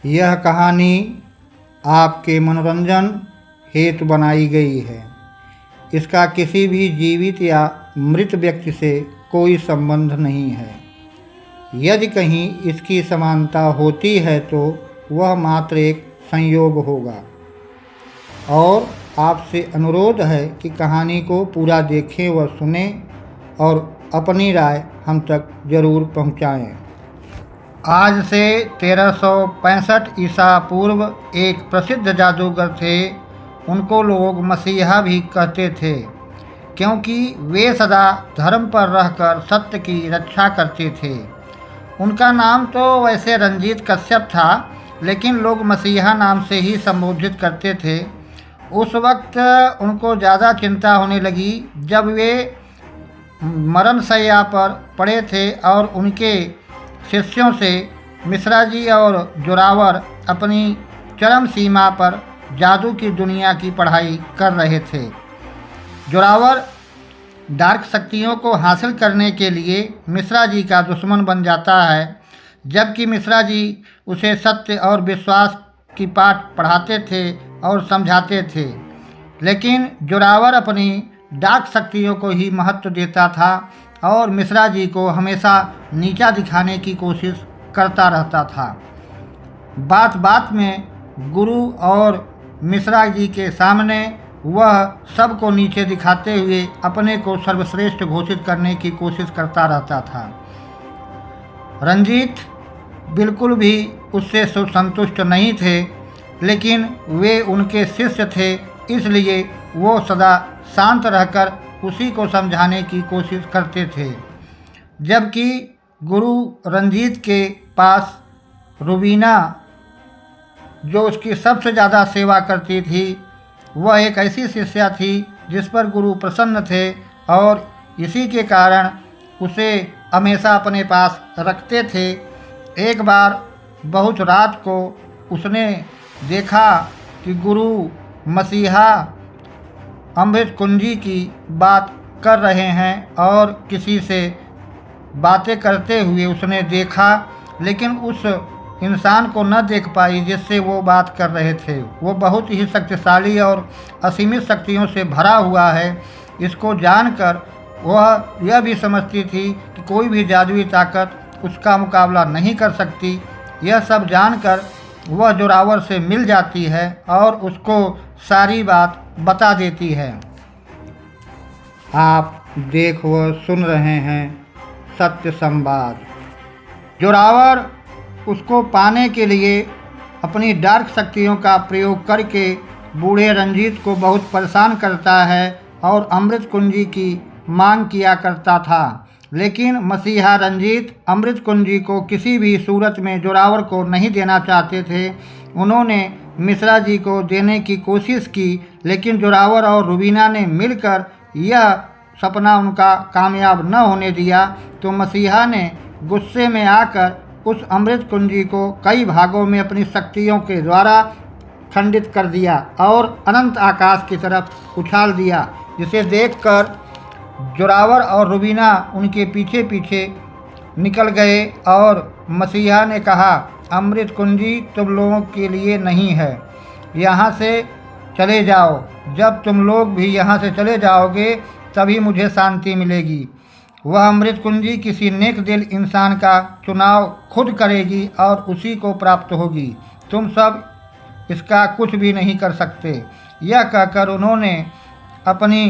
यह कहानी आपके मनोरंजन हेतु बनाई गई है। इसका किसी भी जीवित या मृत व्यक्ति से कोई संबंध नहीं है। यदि कहीं इसकी समानता होती है तो वह मात्र एक संयोग होगा। और आपसे अनुरोध है कि कहानी को पूरा देखें व सुनें और अपनी राय हम तक जरूर पहुंचाएं। आज से 1365 ईसा पूर्व एक प्रसिद्ध जादूगर थे। उनको लोग मसीहा भी कहते थे, क्योंकि वे सदा धर्म पर रहकर सत्य की रक्षा करते थे। उनका नाम तो वैसे रंजीत कश्यप था, लेकिन लोग मसीहा नाम से ही संबोधित करते थे। उस वक्त उनको ज़्यादा चिंता होने लगी जब वे मरणशैया पर पड़े थे और उनके शिष्यों से मिश्रा जी और जोरावर अपनी चरम सीमा पर जादू की दुनिया की पढ़ाई कर रहे थे। जोरावर डार्क शक्तियों को हासिल करने के लिए मिश्रा जी का दुश्मन बन जाता है, जबकि मिश्रा जी उसे सत्य और विश्वास की पाठ पढ़ाते थे और समझाते थे। लेकिन जोरावर अपनी डार्क शक्तियों को ही महत्व देता था और मिश्रा जी को हमेशा नीचा दिखाने की कोशिश करता रहता था। बात बात में गुरु और मिश्रा जी के सामने वह सबको नीचे दिखाते हुए अपने को सर्वश्रेष्ठ घोषित करने की कोशिश करता रहता था। रंजीत बिल्कुल भी उससे संतुष्ट नहीं थे, लेकिन वे उनके शिष्य थे, इसलिए वो सदा शांत रहकर उसी को समझाने की कोशिश करते थे। जबकि गुरु रंजीत के पास रुबीना, जो उसकी सबसे ज़्यादा सेवा करती थी, वह एक ऐसी शिष्या थी जिस पर गुरु प्रसन्न थे और इसी के कारण उसे हमेशा अपने पास रखते थे। एक बार बहुत रात को उसने देखा कि गुरु मसीहा अमृत कुंजी की बात कर रहे हैं और किसी से बातें करते हुए उसने देखा, लेकिन उस इंसान को न देख पाई जिससे वो बात कर रहे थे। वो बहुत ही शक्तिशाली और असीमित शक्तियों से भरा हुआ है। इसको जानकर वह यह भी समझती थी कि कोई भी जादुई ताकत उसका मुकाबला नहीं कर सकती। यह सब जानकर वह जोरावर से मिल जाती है और उसको सारी बात बता देती है। आप देख व सुन रहे हैं सत्य संवाद। जोरावर उसको पाने के लिए अपनी डार्क शक्तियों का प्रयोग करके बूढ़े रंजीत को बहुत परेशान करता है और अमृत कुंजी की मांग किया करता था। लेकिन मसीहा रंजीत अमृत कुंजी को किसी भी सूरत में जोरावर को नहीं देना चाहते थे। उन्होंने मिश्रा जी को देने की कोशिश की, लेकिन जोरावर और रुबीना ने मिलकर यह सपना उनका कामयाब न होने दिया। तो मसीहा ने गुस्से में आकर उस अमृत कुंजी को कई भागों में अपनी शक्तियों के द्वारा खंडित कर दिया और अनंत आकाश की तरफ उछाल दिया, जिसे देखकर जोरावर और रुबीना उनके पीछे पीछे निकल गए। और मसीहा ने कहा, अमृत कुंजी तुम लोगों के लिए नहीं है, यहाँ से चले जाओ। जब तुम लोग भी यहाँ से चले जाओगे तभी मुझे शांति मिलेगी। वह अमृत कुंजी किसी नेक दिल इंसान का चुनाव खुद करेगी और उसी को प्राप्त होगी। तुम सब इसका कुछ भी नहीं कर सकते। यह कहकर उन्होंने अपनी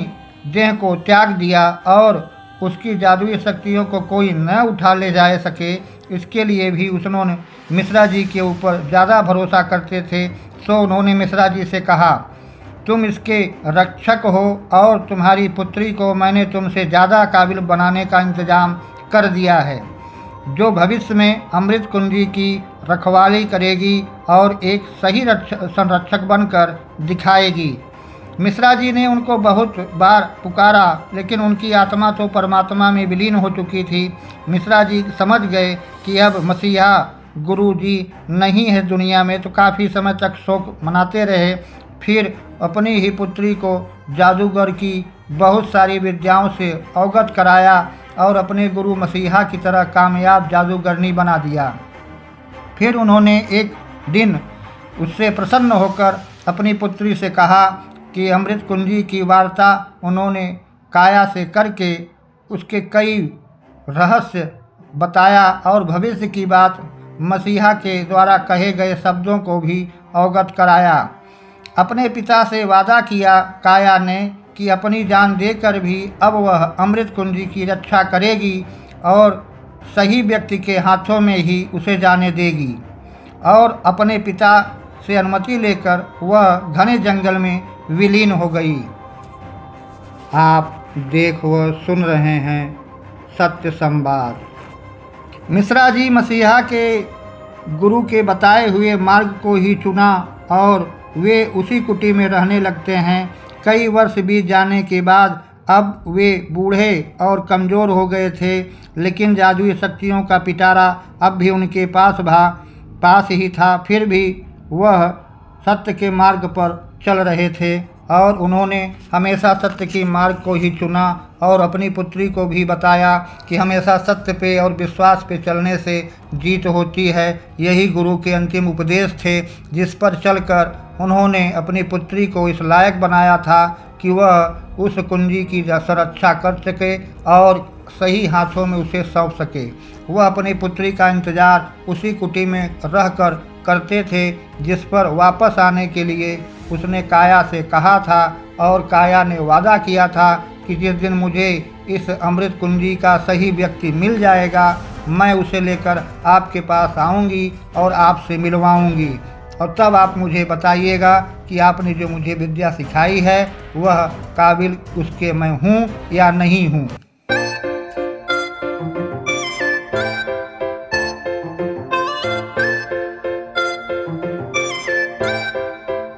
देह को त्याग दिया और उसकी जादुई शक्तियों को कोई न उठा ले जा सके, इसके लिए भी उन्होंने मिश्रा जी के ऊपर ज़्यादा भरोसा करते थे। सो उन्होंने मिश्रा जी से कहा, तुम इसके रक्षक हो और तुम्हारी पुत्री को मैंने तुमसे ज़्यादा काबिल बनाने का इंतज़ाम कर दिया है, जो भविष्य में अमृत कुंजी की रखवाली करेगी और एक सही संरक्षक बनकर दिखाएगी। मिश्रा जी ने उनको बहुत बार पुकारा, लेकिन उनकी आत्मा तो परमात्मा में विलीन हो चुकी थी। मिश्रा जी समझ गए कि अब मसीहा गुरु जी नहीं है दुनिया में, तो काफ़ी समय तक शोक मनाते रहे। फिर अपनी ही पुत्री को जादूगर की बहुत सारी विद्याओं से अवगत कराया और अपने गुरु मसीहा की तरह कामयाब जादूगरनी बना दिया। फिर उन्होंने एक दिन उससे प्रसन्न होकर अपनी पुत्री से कहा कि अमृत कुंजी की वार्ता उन्होंने काया से करके उसके कई रहस्य बताया और भविष्य की बात मसीहा के द्वारा कहे गए शब्दों को भी अवगत कराया। अपने पिता से वादा किया काया ने कि अपनी जान देकर भी अब वह अमृत कुंजी की रक्षा करेगी और सही व्यक्ति के हाथों में ही उसे जाने देगी। और अपने पिता से अनुमति लेकर वह घने जंगल में विलीन हो गई। आप देख व सुन रहे हैं सत्य संवाद। मिश्रा जी मसीहा के गुरु के बताए हुए मार्ग को ही चुना और वे उसी कुटी में रहने लगते हैं। कई वर्ष बीत जाने के बाद अब वे बूढ़े और कमज़ोर हो गए थे, लेकिन जादुई शक्तियों का पिटारा अब भी उनके पास ही था। फिर भी वह सत्य के मार्ग पर चल रहे थे और उन्होंने हमेशा सत्य के मार्ग को ही चुना और अपनी पुत्री को भी बताया कि हमेशा सत्य पे और विश्वास पे चलने से जीत होती है। यही गुरु के अंतिम उपदेश थे जिस पर चलकर उन्होंने अपनी पुत्री को इस लायक बनाया था कि वह उस कुंजी की सुरक्षा कर सके और सही हाथों में उसे सौंप सके। वह अपनी पुत्री का इंतज़ार उसी कुटी में रहकर करते थे जिस पर वापस आने के लिए उसने काया से कहा था और काया ने वादा किया था कि जिस दिन मुझे इस अमृत कुंजी का सही व्यक्ति मिल जाएगा मैं उसे लेकर आपके पास आऊँगी और आपसे मिलवाऊँगी और तब आप मुझे बताइएगा कि आपने जो मुझे विद्या सिखाई है वह काबिल उसके मैं हूँ या नहीं हूँ।